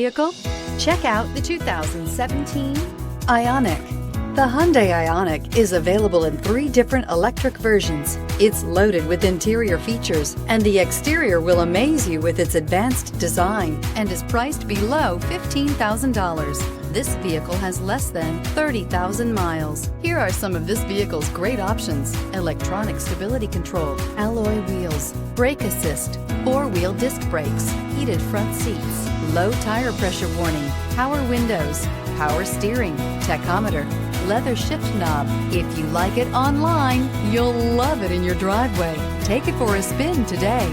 vehicle? Check out the 2017 Ioniq. The Hyundai Ioniq is available in 3 different electric versions. It's loaded with interior features, and the exterior will amaze you with its advanced design and is priced below $15,000. This vehicle has less than 30,000 miles. Here are some of this vehicle's great options: electronic stability control, alloy wheels, brake assist, 4-wheel disc brakes, heated front seats, low tire pressure warning, power windows, power steering, tachometer, leather shift knob. If you like it online, you'll love it in your driveway. Take it for a spin today.